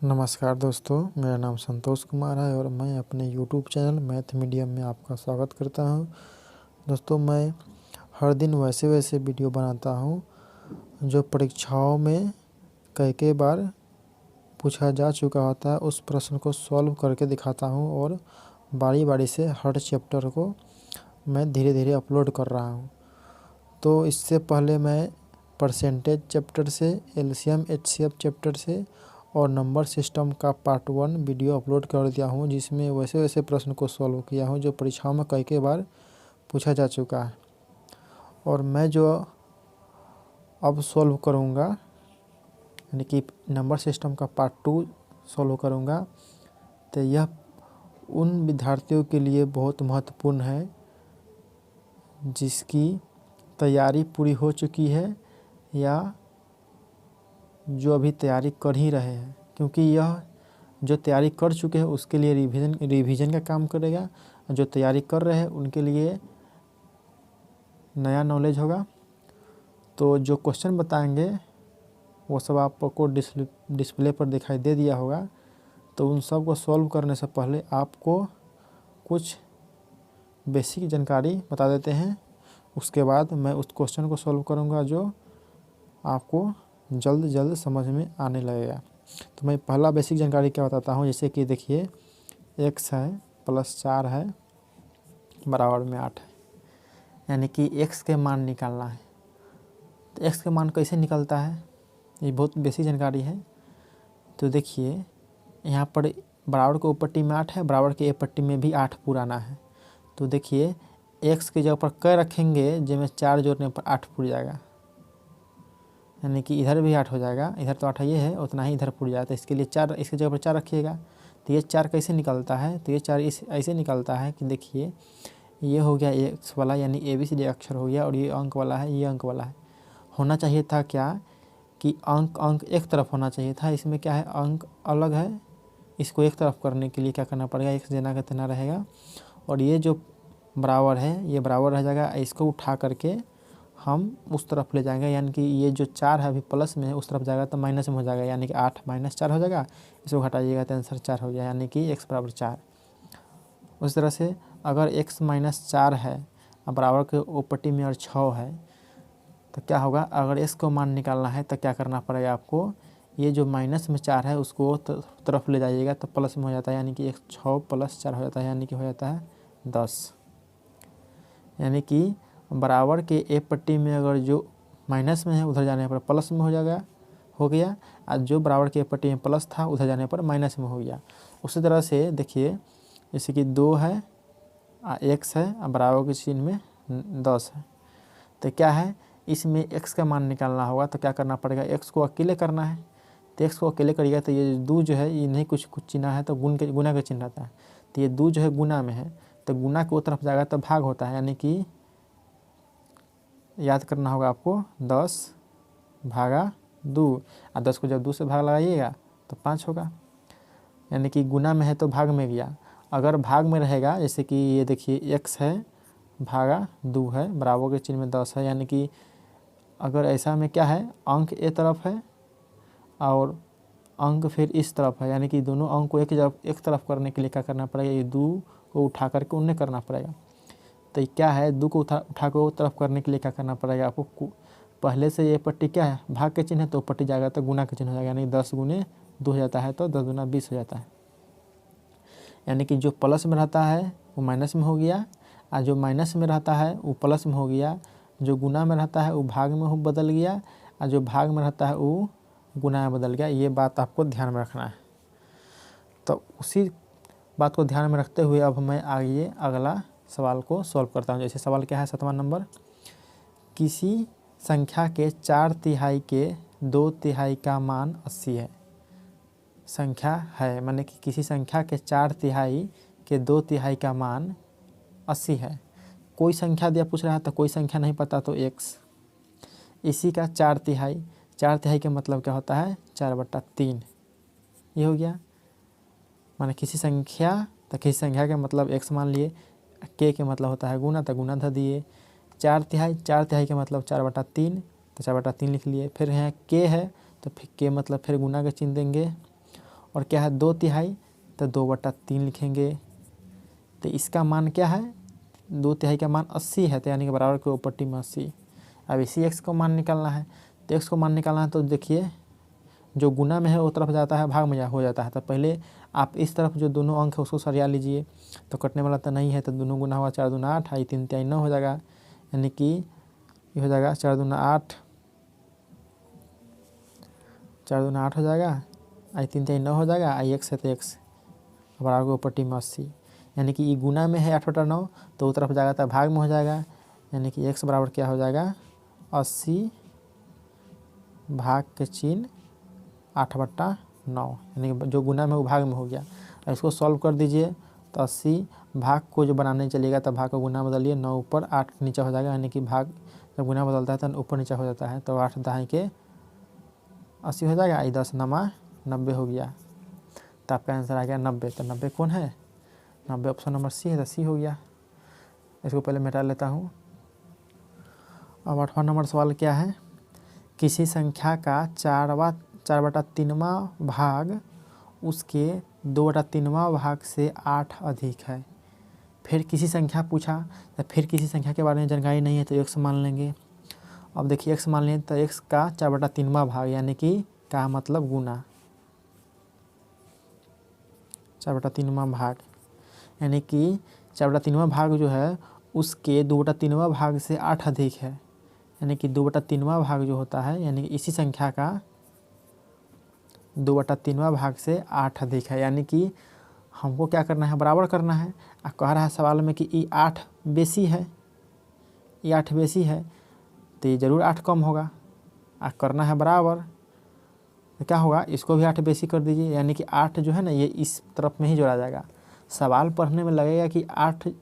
नमस्कार दोस्तों, मेरा नाम संतोष कुमार है और मैं अपने यूट्यूब चैनल मैथ मीडियम में आपका स्वागत करता हूं। दोस्तों, मैं हर दिन वैसे वीडियो बनाता हूं जो परीक्षाओं में कई बार पूछा जा चुका होता है। उस प्रश्न को सॉल्व करके दिखाता हूं और बारी से हर चैप्टर को मैं धीरे अपलोड कर रहा हूं। तो इससे पहले मैं परसेंटेज चैप्टर से, एलसीएम एचसीएफ चैप्टर से और नंबर सिस्टम का पार्ट 1 वीडियो अपलोड कर दिया हूं, जिसमें वैसे प्रश्न को सॉल्व किया हूं जो परीक्षाओं में कई बार पूछा जा चुका है। और मैं जो अब सॉल्व करूंगा, यानी कि नंबर सिस्टम का पार्ट 2 सॉल्व करूंगा, तो यह उन विद्यार्थियों के लिए बहुत महत्वपूर्ण है जिसकी तैयारी पूरी हो चुकी है या जो अभी तैयारी कर ही रहे हैं, क्योंकि यह जो तैयारी कर चुके हैं उसके लिए रिवीजन का काम करेगा। जो तैयारी कर रहे हैं उनके लिए नया नॉलेज होगा। तो जो क्वेश्चन बताएंगे वो सब आपको डिस्प्ले पर दिखाई दे दिया होगा। तो उन सब को सॉल्व करने से पहले आपको कुछ बेसिक जानकारी बता देते हैं। उसके बाद मैं उस क्वेश्चन को सॉल्व करूँगा जो आपको जल्द समझ में आने लगेगा। तो मैं पहला बेसिक जानकारी क्या बताता हूँ। जैसे कि देखिए, x है प्लस 4 है बराबर में 8 है, यानी कि x के मान निकालना है। तो x के मान कैसे निकलता है, ये बहुत बेसिक जानकारी है। तो देखिए, यहाँ पर बराबर के ऊपर पट्टी में 8 है, बराबर के एक पट्टी में भी 8 पुराना है। तो देखिए, x की जगह पर क रखेंगे जिसमें 4 जोड़ने पर 8 पुर जाएगा, यानी कि इधर भी 8 हो जाएगा। इधर तो 8 ये है, उतना ही इधर पुर जाएगा। तो इसके लिए 4, इसकी जगह पर 4 रखिएगा। तो ये 4 कैसे निकलता है, तो ये 4 ऐसे निकलता है कि देखिए, ये हो गया x वाला, यानी ABCD अक्षर हो गया, और ये अंक वाला है, ये अंक वाला है। होना चाहिए था क्या कि अंक एक तरफ होना चाहिए था। इसमें क्या है, अंक अलग है। इसको एक तरफ करने के लिए क्या करना पड़ेगा, x देना का तेना रहेगा, और ये जो बराबर है ये बराबर रह जाएगा। इसको उठा करके हम उस तरफ ले जाएंगे, यानी कि ये जो 4 है अभी प्लस में है, उस तरफ जाएगा तो माइनस में हो जाएगा, यानी कि 8 माइनस 4 हो जाएगा। इसको हटाइएगा तो आंसर 4 हो गया, यानी कि x बराबर 4। उस तरह से अगर x माइनस 4 है और बराबर के ऊपट्टी में और 6 है, तो क्या होगा, अगर x को मान निकालना है तो क्या करना पड़ेगा आपको, ये जो माइनस में 4 है उसको तरफ ले जाइएगा तो प्लस में हो जाता है, यानी कि 6 प्लस 4 हो जाता है, यानी कि हो जाता है 10। यानी कि बराबर के एक पट्टी में अगर जो माइनस में है उधर जाने पर प्लस में हो गया, और जो बराबर के एक पट्टी में प्लस था उधर जाने पर माइनस में हो गया। उसी तरह से देखिए, जैसे कि 2 है, x है और बराबर के चिन्ह में 10 है। तो क्या है, इसमें x का मान निकालना होगा। तो क्या करना पड़ेगा, x को अकेले करना है। तो x को अकेले करिएगा तो ये 2 जो है ये नहीं कुछ चिन्ह है, तो गुना का चिन्ह रहता है। तो ये 2 जो है गुना में है, तो गुना के वो तरफ जाएगा तो भाग होता है, यानी कि याद करना होगा आपको 10 भागा 2, और 10 को जब 2 से भाग लगाइएगा तो 5 होगा, यानी कि गुना में है तो भाग में गया। अगर भाग में रहेगा, जैसे कि ये देखिए x है भागा 2 है, बराबर के चिन्ह में 10 है, यानी कि अगर ऐसा में क्या है, अंक ए तरफ है और अंक फिर इस तरफ है, यानी कि दोनों अंक को एक तरफ करने के लिए क्या करना पड़ेगा, ये 2 को उठा करके उन्हें करना पड़ेगा। तो क्या है, 2 को उठा के वो तरफ करने के लिए क्या करना पड़ेगा आपको, पहले से ये पट्टी क्या है, भाग के चिन्ह है, तो पट्टी जाएगा तो गुना के चिन्ह हो जाएगा, यानी 10 गुने 2 हो जाता है, तो 10 गुना 20 हो जाता है। यानी कि जो प्लस में रहता है वो माइनस में हो गया, और जो माइनस में रहता है वो प्लस में हो गया। जो गुना में रहता है वो भाग में हो बदल गया, और जो भाग में रहता है वो गुना में बदल गया। ये बात आपको ध्यान में रखना है। तो उसी बात को ध्यान में रखते हुए अब मैं आगे अगला सवाल को सॉल्व करता हूँ। जैसे सवाल क्या है, 7वां नंबर, किसी संख्या के 4/3 के 2/3 का मान 80 है। संख्या है, माने कि किसी संख्या के 4/3 के 2/3 का मान 80 है। कोई संख्या दिया पूछ रहा है, तो कोई संख्या नहीं पता तो x, इसी का 4/3। 4/3 का मतलब क्या होता है, 4/3। ये हो गया, माने किसी संख्या, तो किसी संख्या का मतलब x मान लिए, के मतलब होता है गुना, तो गुना धर दिए। 4/3 का मतलब 4/3, तो 4/3 लिख लिए। फिर यहाँ के है तो फिर के मतलब फिर गुना का चिन्ह देंगे, और क्या है 2/3, तो 2/3 लिखेंगे। तो इसका मान क्या है, 2/3 का मान 80 है, तो यानी कि बराबर के ऊपर टी में 80। अब इसी x को मान निकालना है, तो x को मान निकालना है तो देखिए जो गुना में है वो तरफ जाता है, भाग में हो जाता है। तो पहले आप इस तरफ जो दोनों अंक है उसको सरिया लीजिए, तो कटने वाला तो नहीं है, तो दोनों गुना हुआ 4 दूना 8, 3 3 9 हो जाएगा, यानी कि ये हो जाएगा 4 दूना 8, 4 दूना 8 हो जाएगा, 3 3 9 हो जाएगा, x है तो x बराबर के ऊपर टी में 80, यानी कि ये गुना में है 8/9, तो उस तरफ जाएगा तो भाग में हो जाएगा, यानी कि x बराबर क्या हो जाएगा 80 भाग के चिन्ह 8/9, यानी कि जो गुना में वो भाग में हो गया। इसको सॉल्व कर दीजिए, तो 80 भाग को जो बनाने चलेगा तो भाग को गुना बदलिए, 9 ऊपर 8 नीचे हो जाएगा, यानी कि भाग जब गुना बदलता है तो ऊपर नीचे हो जाता है, तो 8 दाएँ के 80 हो जाएगा, 10 नमा 90 हो गया। तो आपका आंसर आ गया 90। तो 90 कौन है, 90 ऑप्शन नंबर सी है, तो सी हो गया। इसको पहले मिटा लेता हूँ। अब 8वां नंबर सवाल क्या है, किसी संख्या का 4/3वां भाग उसके 2/3वां भाग से 8 अधिक है। फिर किसी संख्या पूछा, तो फिर किसी संख्या के बारे में जानकारी नहीं है तो x मान लेंगे। अब देखिए x मान लें तो x का 4/3वां भाग, यानी कि का मतलब गुना, 4/3वां भाग, यानी कि 4/3वां भाग जो है उसके 2/3वां भाग से 8 अधिक है, यानी कि 2/3वां भाग जो होता है, यानी कि इसी संख्या का 2/3वां भाग से 8 अधिक है, यानी कि हमको क्या करना है, बराबर करना है। कह रहा है सवाल में कि ये 8 बेसी है, ये 8 बेसी है, तो ये जरूर 8 कम होगा, करना है बराबर, तो क्या होगा, इसको भी 8 बेसी कर दीजिए, यानी कि 8 जो है ना ये इस तरफ में ही जोड़ा जाएगा। सवाल पढ़ने में लगेगा कि 8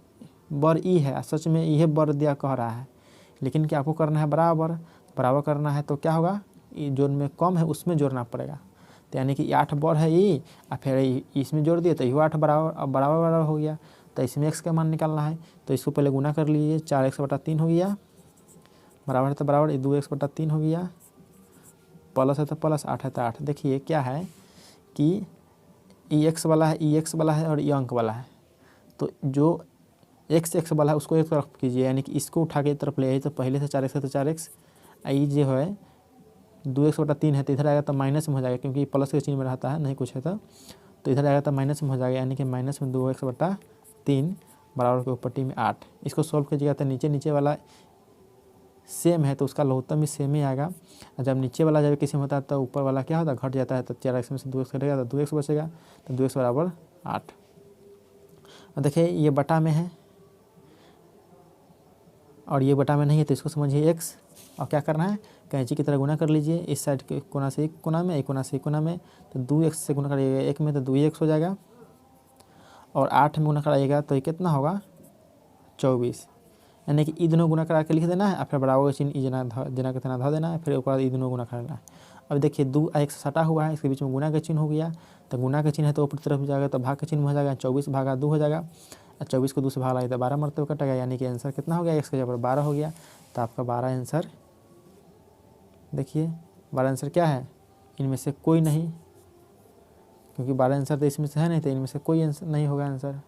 बर ई है, सच में यह बर दिया कह रहा है, लेकिन क्या आपको करना है बराबर, बराबर करना है तो क्या होगा, जो में कम है उसमें जोड़ना पड़ेगा, तो यानी कि 8 बर है ये, और फिर इसमें जोड़ दिए तो ये 8 बराबर बराबर हो गया। तो इसमें x का मान निकालना है, तो इसको पहले गुना कर लीजिए, 4x/3 हो गया, बराबर है तो बराबर, 2x/3 हो गया, प्लस है तो प्लस, 8 है तो 8। देखिए क्या है कि ई एक्स वाला है और ये अंक वाला है, तो जो x वाला है उसको एक तरफ कीजिए, यानी कि इसको उठा के एक तरफ ले आइए, तो पहले से 4x है तो 4x, आई जो है 2x/3 है तो इधर आएगा तो माइनस में हो जाएगा, क्योंकि प्लस के चिन्ह में रहता है, नहीं कुछ है तो इधर आएगा तो माइनस में हो जाएगा, यानी कि माइनस में 2x/3 बराबर के ऊपर टी में 8। इसको सॉल्व कीजिएगा तो नीचे वाला सेम है तो उसका लघुत्तम भी सेम ही आएगा, और जब नीचे वाला जब किसी में होता है तो ऊपर वाला क्या होता है, घट जाता है, तो 4x में से 2x घटेगा तो 2x बचेगा, तो 2x बराबर 8। और देखिए ये बटा में है और ये बटा में नहीं है, तो इसको समझिए x, और क्या करना है, कैंची की तरह गुना कर लीजिए, इस साइड के कोना से एक कोना में, एक कोना से एक कोना में, तो 2x से गुना करिएगा एक में तो 2x हो जाएगा, और 8 में गुना कराइएगा तो ये कितना होगा 24, यानी कि ई दोनों गुना करा के लिख देना है, और फिर बराबर का चिन्ह ई जना के तना धो देना है, फिर ऊपर ई दोनों गुना करना है। अब देखिए 2 x सटा हुआ है, इसके बीच में गुना का चिन्ह हो गया, तो गुना का चिन्ह है तो ऊपर तरफ जाएगा तो भाग का चिन्ह हो जाएगा, 24 भागा 2 हो जाएगा, और 24 को 2 से भाग लगाए तो 12 मरतबा कटेगा, यानी कि आंसर कितना हो गया, x के जगह 12 हो गया। तो आपका 12 आंसर, देखिए 12 आंसर क्या है, इनमें से कोई नहीं, क्योंकि 12 आंसर तो इसमें से है नहीं, तो इनमें से कोई आंसर नहीं होगा आंसर।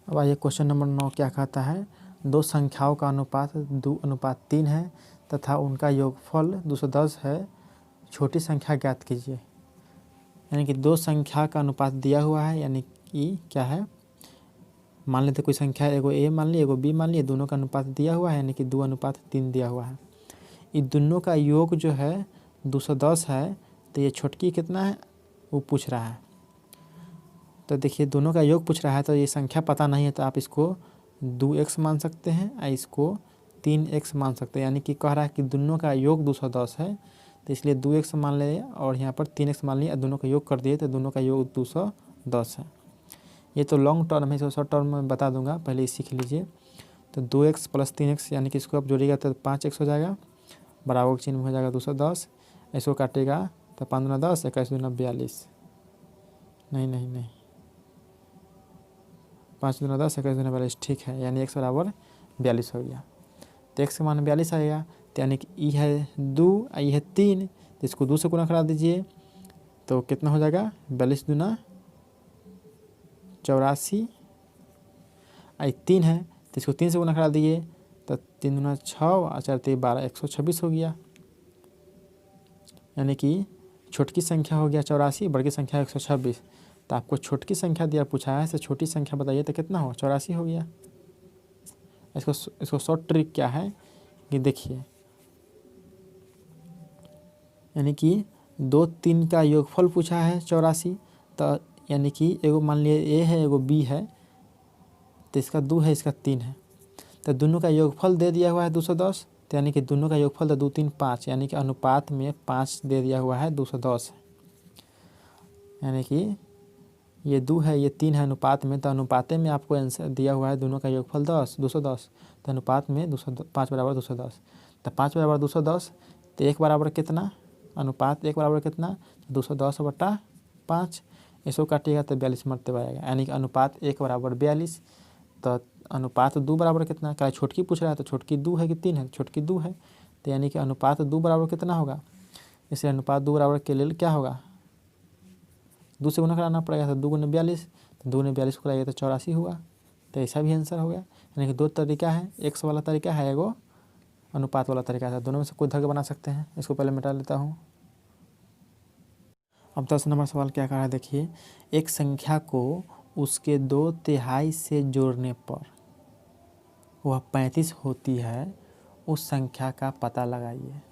अब आइए क्वेश्चन नंबर 9 क्या कहता है, दो संख्याओं का अनुपात 2:3 है तथा उनका योगफल 210 है, छोटी संख्या ज्ञात कीजिए। यानी कि दो संख्या का अनुपात दिया हुआ है, यानी कि क्या है, मान लेते कोई संख्या, एगो a मान ली एगो b मान ली, दोनों का अनुपात दिया हुआ है, यानी कि 2:3 दिया हुआ है। ये दोनों का योग जो है 210 है, तो ये छोटकी कितना है वो पूछ रहा है। तो देखिए दोनों का योग पूछ रहा है, तो ये संख्या पता नहीं है, तो आप इसको 2x मान सकते हैं और इसको 3x मान सकते हैं, यानी कि कह रहा है कि दोनों का योग 210 है, तो इसलिए 2x मान लिए और यहाँ पर 3x मान लिए, दोनों का योग कर दिए तो दोनों का योग 210 है। ये तो लॉन्ग टर्म है, इसको शॉर्ट टर्म में बता दूंगा, पहले ये सीख लीजिए। तो 2x + 3x, यानी कि इसको आप जोड़िएगा तो 5x हो जाएगा, बराबर चिन्ह हो जाएगा 210, इसको काटेगा तो 5 दूना 10, 21 दूना 42, नहीं 5 दूना 10, 21 दूना 42, ठीक है, यानी x बराबर 42 हो गया। तो x का मान 42 आएगा, तो यानी कि ई है 2 और ये है 3, तो इसको 2 से गुना करा दीजिए, तो कितना हो जाएगा 42 दूना 84, 3 है तो इसको 3 से गुना करा दिए तो 3 दूना 6 और 4 3 12, 126 हो गया। यानी कि छोटकी संख्या हो गया 84, बड़ी संख्या 126। तो आपको छोटकी संख्या दिया पूछा है, से छोटी संख्या बताइए तो कितना हो 84 हो गया। इसको शॉर्ट ट्रिक क्या है कि देखिए, यानी कि 2 3 का योगफल पूछा है 84, तो यानी कि एगो मान लिए ए है एगो बी है, तो इसका 2 है इसका 3 है, तो दोनों का योगफल दे दिया हुआ है 210, तो यानी कि दोनों का योगफल तो 2 3 5, यानी कि अनुपात में 5 दे दिया हुआ है 210 है। यानी कि ये 2 है ये 3 है अनुपात में, तो अनुपाते में आपको आंसर दिया हुआ है दोनों का योगफल 210, तो अनुपात में 5 बराबर 210, तो 5 बराबर 210, तो 1 बराबर कितना, अनुपात 1 बराबर कितना 210/5, इसको काटिएगा तो 42 मरतबा आएगा। यानी कि अनुपात 1 बराबर 42, तो अनुपात 2 बराबर कितना, क्या छोटकी पूछ रहा है तो छोटकी 2 है कि 3 है, छोटकी 2 है, तो यानी कि अनुपात 2 बराबर कितना होगा, इसलिए अनुपात 2 बराबर के लिए क्या होगा 2 से गुना कराना पड़ेगा, तो 2 गुना 42, तो 2 गुना 42 कराइए तो 84 हुआ। तो ऐसा भी आंसर हो गया। यानी कि 2 तरीका है, एक्स वाला तरीका है एगो अनुपात वाला तरीका है, दोनों में से कोई धर्म बना सकते हैं। इसको पहले मिटा लेता हूँ। अब 10 नंबर सवाल क्या कहा है देखिए, एक संख्या को उसके 2/3 से जोड़ने पर वह 35 होती है, उस संख्या का पता लगाइए।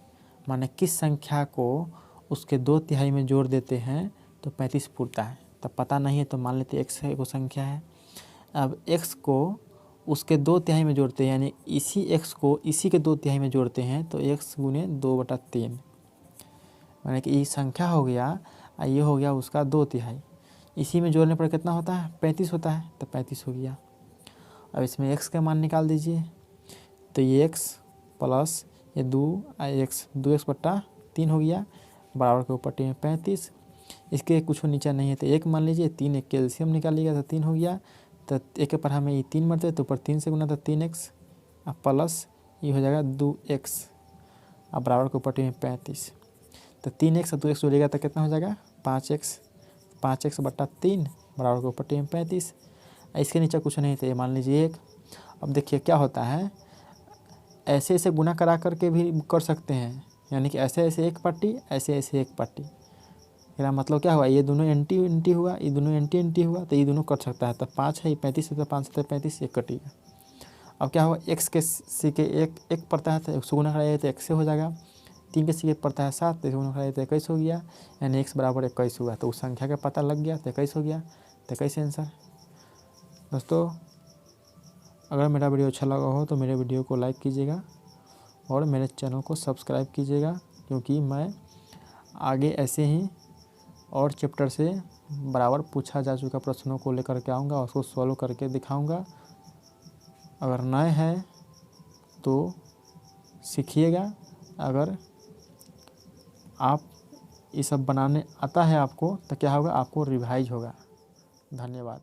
माने किस संख्या को उसके 2/3 में जोड़ देते हैं तो 35 पूरता है। तब पता नहीं है तो मान लेते x है वो संख्या है। अब x को उसके 2/3 में जोड़ते हैं, यानी इसी x को इसी के 2/3 में जोड़ते हैं तो x गुने 2/3, माने कि ये संख्या हो गया और ये हो गया उसका 2/3। इसी में जोड़ने पर कितना होता है 35 होता है, तो 35 हो गया। अब इसमें x का मान निकाल दीजिए, तो ये x प्लस ये 2x/3 हो गया, बराबर के ऊपर टी में 35। इसके कुछ नीचा नहीं है तो 1 मान लीजिए, 3 एक कैल्शियम निकालिएगा तो 3 हो गया, तो 1 के पर हमें ये 3 मरते तो ऊपर 3 से गुना तो 3x, अब प्लस ये हो जाएगा 2x, अब बराबर के ऊपर टी में 35। तो 3x और 2x जोड़िएगा तो कितना हो जाएगा 5x, 5x/3 बराबर के ऊपर टी में 35। इसके नीचे कुछ नहीं तो ये मान लीजिए 1। अब देखिए क्या होता है, ऐसे ऐसे गुना करा करके भी कर सकते हैं, यानी कि ऐसे ऐसे एक पट्टी ऐसे ऐसे एक पट्टी। मेरा मतलब क्या हुआ, ये दोनों एंटी एंटी हुआ, ये दोनों एंटी एंटी हुआ, तो ये दोनों कट सकता है। तो 5 है 35 है तो 5 से 35 एक कटेगा। अब क्या हुआ, x के सी के एक पड़ता है तो 100 गुना कराइए तो 1 से हो जाएगा, 3 के सी के पड़ता है 7 तो 100 गुना कराइए तो 21 हो गया, यानी x बराबर 21 हुआ। तो उस संख्या का पता लग गया तो 21 हो गया, तो 21 आंसर। दोस्तों अगर मेरा वीडियो अच्छा लगा हो तो मेरे वीडियो को लाइक कीजिएगा और मेरे चैनल को सब्सक्राइब कीजिएगा, क्योंकि मैं आगे ऐसे ही और चैप्टर से बराबर पूछा जा चुका प्रश्नों को लेकर के आऊँगा, उसको सॉल्व करके दिखाऊंगा। अगर नए हैं तो सीखिएगा, अगर आप ये सब बनाने आता है आपको तो क्या होगा, आपको रिवाइज होगा। धन्यवाद।